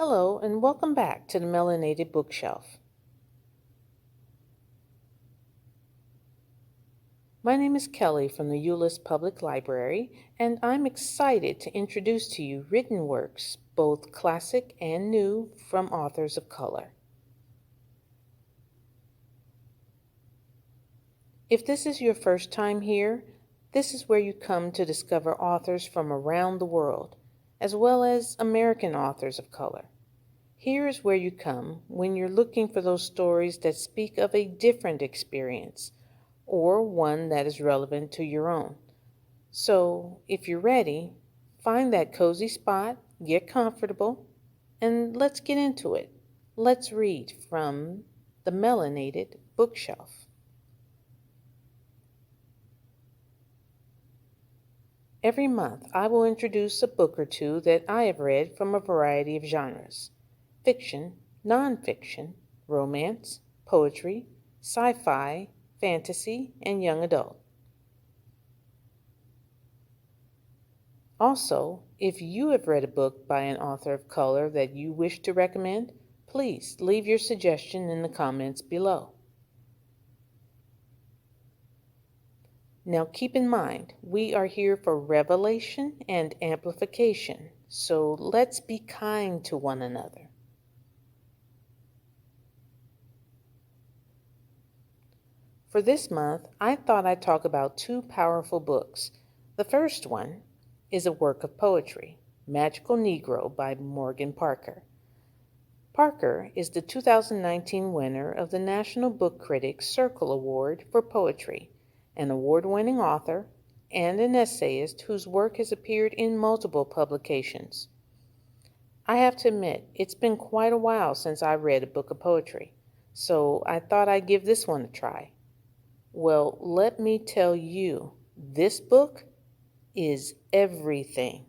Hello, and welcome back to the Melanated Bookshelf. My name is Kelly from the Euless Public Library, and I'm excited to introduce to you written works, both classic and new, from authors of color. If this is your first time here, this is where you come to discover authors from around the world, as well as American authors of color. Here is where you come when you're looking for those stories that speak of a different experience, or one that is relevant to your own. So, if you're ready, find that cozy spot, get comfortable, and let's get into it. Let's read from the Melanated Bookshelf. Every month, I will introduce a book or two that I have read from a variety of genres: fiction, nonfiction, romance, poetry, sci fi, fantasy, and young adult. Also, if you have read a book by an author of color that you wish to recommend, please leave your suggestion in the comments below. Now keep in mind, we are here for revelation and amplification, so let's be kind to one another. For this month, I thought I'd talk about two powerful books. The first one is a work of poetry, Magical Negro by Morgan Parker. Parker is the 2019 winner of the National Book Critics Circle Award for Poetry, an award-winning author and an essayist whose work has appeared in multiple publications. I have to admit, it's been quite a while since I read a book of poetry, so I thought I'd give this one a try. Well, let me tell you, this book is everything.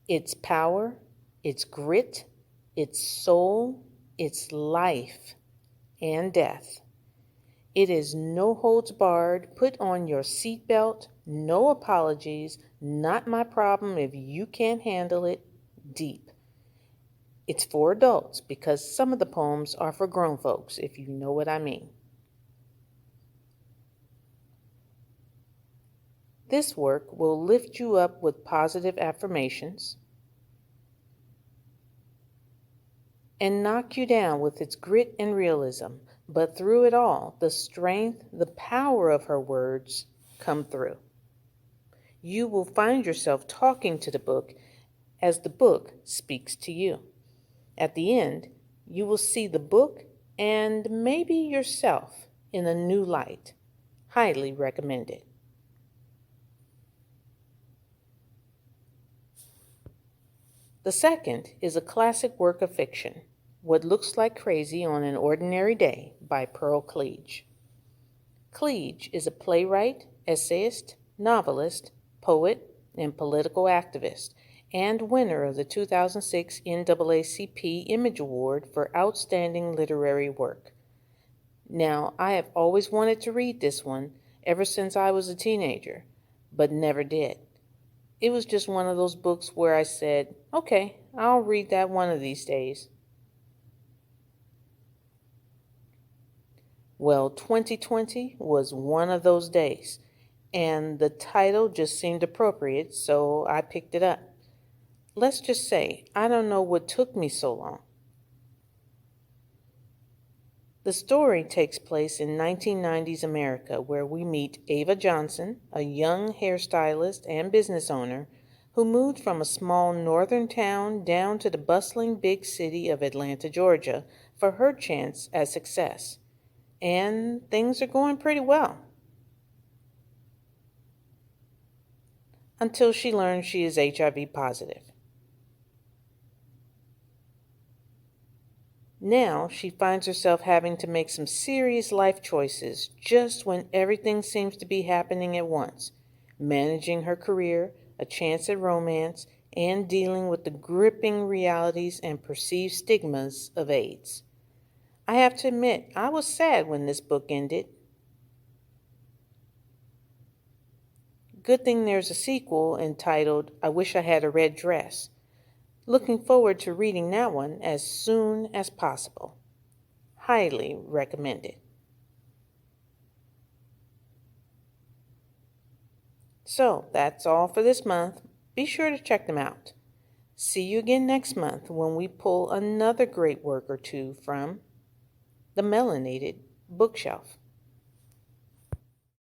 Its power, its grit, its soul, its life and death. It is no holds barred, put on your seatbelt, no apologies, not my problem if you can't handle it, deep. It's for adults because some of the poems are for grown folks, if you know what I mean. This work will lift you up with positive affirmations and knock you down with its grit and realism, but through it all, the strength, the power of her words come through. You will find yourself talking to the book as the book speaks to you. At the end, you will see the book and maybe yourself in a new light. Highly recommended. The second is a classic work of fiction, What Looks Like Crazy on an Ordinary Day by Pearl Cleage. Cleage is a playwright, essayist, novelist, poet, and political activist, and winner of the 2006 NAACP Image Award for Outstanding Literary Work. Now, I have always wanted to read this one ever since I was a teenager, but never did. It was just one of those books where I said, okay, I'll read that one of these days. Well, 2020 was one of those days, and the title just seemed appropriate, so I picked it up. Let's just say, I don't know what took me so long. The story takes place in 1990s America, where we meet Ava Johnson, a young hairstylist and business owner who moved from a small northern town down to the bustling big city of Atlanta, Georgia, for her chance at success. And things are going pretty well. Until she learns she is HIV positive. Now she finds herself having to make some serious life choices just when everything seems to be happening at once, managing her career, a chance at romance, and dealing with the gripping realities and perceived stigmas of AIDS. I have to admit, I was sad when this book ended. Good thing there's a sequel entitled I Wish I Had a Red Dress. Looking forward to reading that one as soon as possible. Highly recommended. So that's all for this month. Be sure to check them out. See you again next month when we pull another great work or two from the Melanated bookshelf.